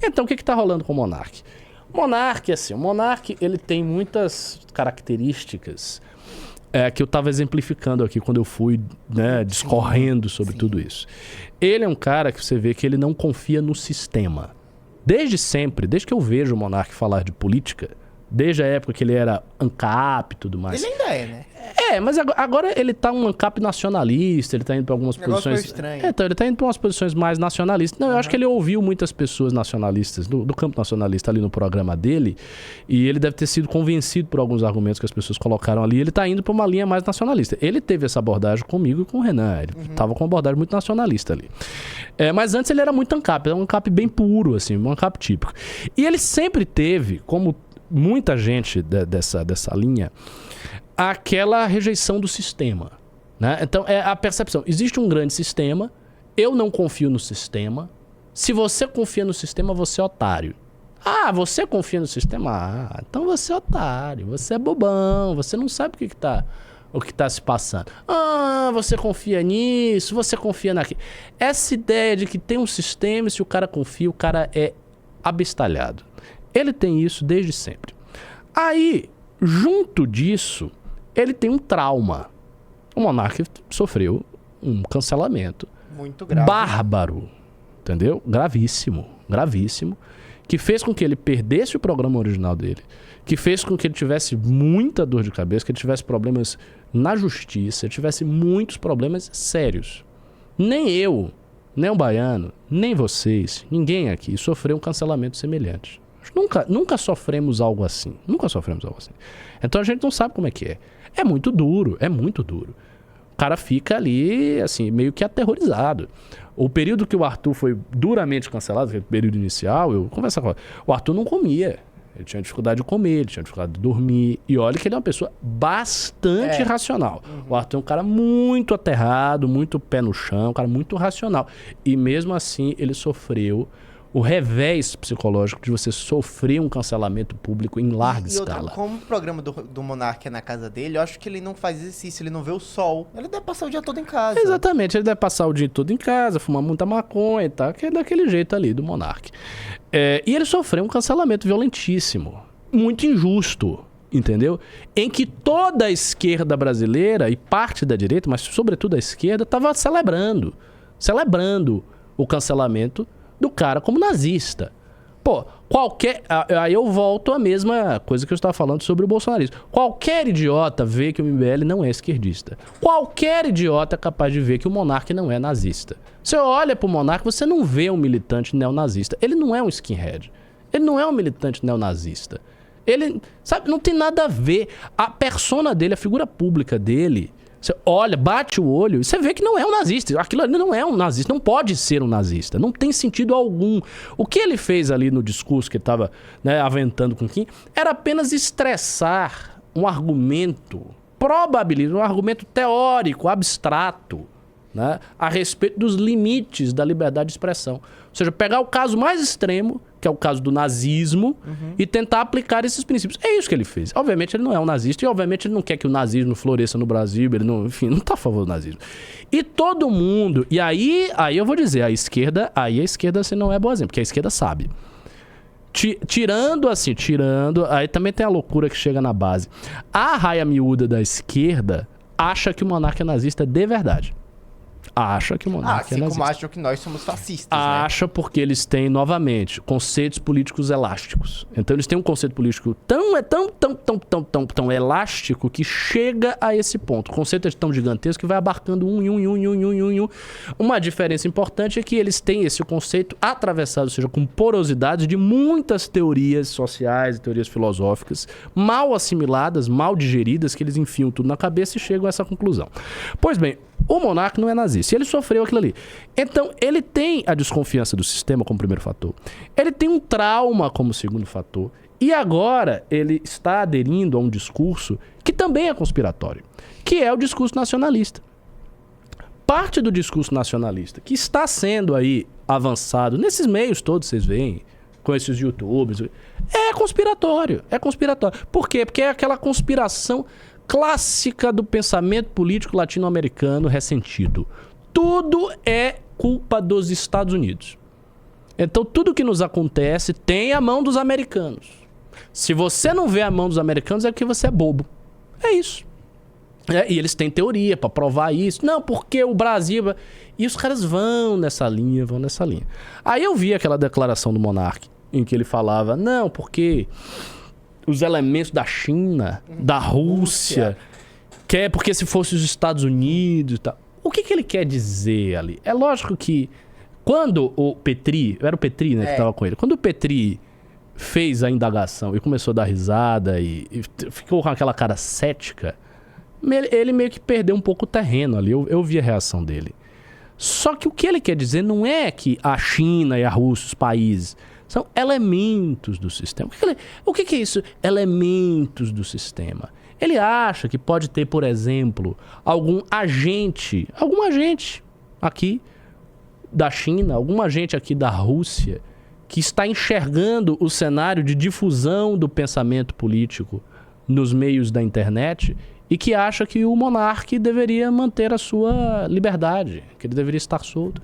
Então, o que está rolando com o Monark? O Monark, ele tem muitas características que eu estava exemplificando aqui quando eu fui, né, discorrendo sobre tudo isso. Ele é um cara que você vê que ele não confia no sistema. Desde sempre, desde que eu vejo o Monark falar de política, desde a época que ele era ANCAP e tudo mais. Ele ainda é, né? Mas agora ele tá um ANCAP nacionalista, ele tá indo pra algumas posições... estranho. Então, ele tá indo pra umas posições mais nacionalistas. Não, eu acho que ele ouviu muitas pessoas nacionalistas, do campo nacionalista ali no programa dele, e ele deve ter sido convencido por alguns argumentos que as pessoas colocaram ali, ele tá indo pra uma linha mais nacionalista. Ele teve essa abordagem comigo e com o Renan, ele tava com uma abordagem muito nacionalista ali. Mas antes ele era muito ANCAP, era um ANCAP bem puro, assim, um ANCAP típico. E ele sempre teve, como muita gente dessa linha, aquela rejeição do sistema, né? Então, é a percepção. Existe um grande sistema, eu não confio no sistema. Se você confia no sistema, você é otário. Ah, você confia no sistema? Ah, então você é otário, você é bobão, você não sabe o que tá se passando. Ah, você confia nisso, você confia naquilo. Essa ideia de que tem um sistema e se o cara confia, o cara é abestalhado. Ele tem isso desde sempre. Aí, junto disso, ele tem um trauma. O Monark sofreu um cancelamento muito grave, bárbaro, entendeu? Gravíssimo, gravíssimo, que fez com que ele perdesse o programa original dele, que fez com que ele tivesse muita dor de cabeça, que ele tivesse problemas na justiça, tivesse muitos problemas sérios. Nem eu, nem o Baiano, nem vocês, ninguém aqui sofreu um cancelamento semelhante. Nunca sofremos algo assim. Nunca sofremos algo assim. Então a gente não sabe como é que é. É muito duro, é muito duro. O cara fica ali, assim, meio que aterrorizado. O período que o Arthur foi duramente cancelado, aquele período inicial, eu conversava com ele. O Arthur não comia. Ele tinha dificuldade de comer, ele tinha dificuldade de dormir. E olha que ele é uma pessoa bastante racional. O Arthur é um cara muito aterrado, muito pé no chão, um cara muito racional. E mesmo assim ele sofreu o revés psicológico de você sofrer um cancelamento público em larga escala. Como o programa do Monark é na casa dele, eu acho que ele não faz exercício, ele não vê o sol. Ele deve passar o dia todo em casa. Exatamente, ele deve passar o dia todo em casa, fumar muita maconha e tal, que é daquele jeito ali do Monark. E ele sofreu um cancelamento violentíssimo, muito injusto, entendeu? Em que toda a esquerda brasileira e parte da direita, mas sobretudo a esquerda, estava celebrando o cancelamento do cara como nazista. Pô, aí eu volto à mesma coisa que eu estava falando sobre o bolsonarismo. Qualquer idiota vê que o MBL não é esquerdista. Qualquer idiota é capaz de ver que o Monark não é nazista. Você olha pro Monark, você não vê um militante neonazista. Ele não é um skinhead. Ele não é um militante neonazista. Ele, sabe, não tem nada a ver. A persona dele, a figura pública dele, você olha, bate o olho e você vê que não é um nazista. Aquilo ali não é um nazista, não pode ser um nazista. Não tem sentido algum. O que ele fez ali no discurso que ele estava, né, aventando com Kim era apenas estressar um argumento probabilista, um argumento teórico, abstrato, né, a respeito dos limites da liberdade de expressão. Ou seja, pegar o caso mais extremo, que é o caso do nazismo, e tentar aplicar esses princípios. É isso que ele fez. Obviamente ele não é um nazista e obviamente ele não quer que o nazismo floresça no Brasil, ele não, enfim, não está a favor do nazismo. E todo mundo, e aí eu vou dizer, a esquerda assim não é boazinha, porque a esquerda sabe. Tirando, aí também tem a loucura que chega na base. A raia miúda da esquerda acha que o Monark é nazista de verdade. Acha que o Monark é nazista. Como acham que nós somos fascistas, acha, né? Porque eles têm, novamente, conceitos políticos elásticos. Então eles têm um conceito político tão elástico que chega a esse ponto. O conceito é tão gigantesco que vai abarcando um. Uma diferença importante é que eles têm esse conceito atravessado, ou seja, com porosidade de muitas teorias sociais e teorias filosóficas mal assimiladas, mal digeridas, que eles enfiam tudo na cabeça e chegam a essa conclusão. Pois bem, o Monark não é nazista. Ele sofreu aquilo ali. Então, ele tem a desconfiança do sistema como primeiro fator. Ele tem um trauma como segundo fator. E agora, ele está aderindo a um discurso que também é conspiratório, que é o discurso nacionalista. Parte do discurso nacionalista que está sendo aí avançado, nesses meios todos vocês veem, com esses youtubers, é conspiratório. É conspiratório. Por quê? Porque é aquela conspiração clássica do pensamento político latino-americano ressentido. Tudo é culpa dos Estados Unidos. Então tudo que nos acontece tem a mão dos americanos. Se você não vê a mão dos americanos é porque você é bobo. É isso. E eles têm teoria pra provar isso. Não, porque o Brasil... E os caras vão nessa linha, vão nessa linha. Aí eu vi aquela declaração do Monark, em que ele falava, não, porque os elementos da China, da Rússia, porque se fosse os Estados Unidos e tal. O que ele quer dizer ali? É lógico que quando o Petri, era o Petri, né, que tava com ele, quando o Petri fez a indagação e começou a dar risada e ficou com aquela cara cética, ele meio que perdeu um pouco o terreno ali. Eu vi a reação dele. Só que o que ele quer dizer não é que a China e a Rússia, os países, são elementos do sistema. O que é isso? Elementos do sistema. Ele acha que pode ter, por exemplo, algum agente aqui da China, algum agente aqui da Rússia, que está enxergando o cenário de difusão do pensamento político nos meios da internet e que acha que o monarca deveria manter a sua liberdade, que ele deveria estar solto.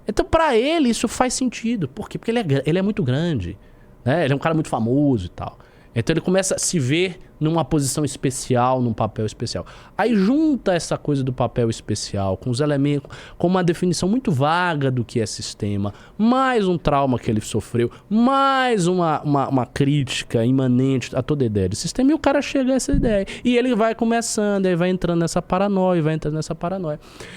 Então, para ele, isso faz sentido. Por quê? Porque ele é muito grande, né? Ele é um cara muito famoso e tal. Então, ele começa a se ver numa posição especial, num papel especial. Aí junta essa coisa do papel especial com os elementos, com uma definição muito vaga do que é sistema, mais um trauma que ele sofreu, mais uma crítica imanente a toda ideia de sistema, e o cara chega a essa ideia. E ele vai começando, aí vai entrando nessa paranoia,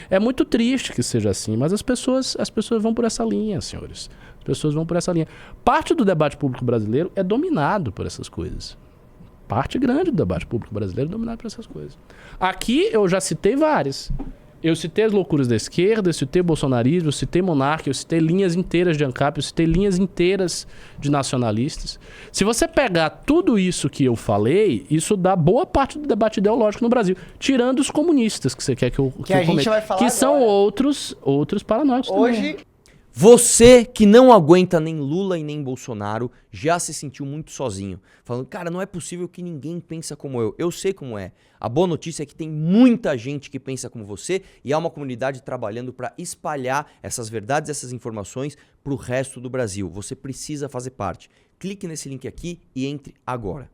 É muito triste que seja assim, mas as pessoas vão por essa linha, senhores. As pessoas vão por essa linha. Parte do debate público brasileiro é dominado por essas coisas. Parte grande do debate público brasileiro é dominado por essas coisas. Aqui eu já citei várias. Eu citei as loucuras da esquerda, eu citei bolsonarismo, eu citei monarca, eu citei linhas inteiras de ANCAP, eu citei linhas inteiras de nacionalistas. Se você pegar tudo isso que eu falei, isso dá boa parte do debate ideológico no Brasil. Tirando os comunistas, que você quer que eu a gente vai falar que agora. São outros paranoicos Hoje... também. Você que não aguenta nem Lula e nem Bolsonaro já se sentiu muito sozinho. Falando, cara, não é possível que ninguém pensa como eu. Eu sei como é. A boa notícia é que tem muita gente que pensa como você e há uma comunidade trabalhando para espalhar essas verdades, essas informações para o resto do Brasil. Você precisa fazer parte. Clique nesse link aqui e entre agora.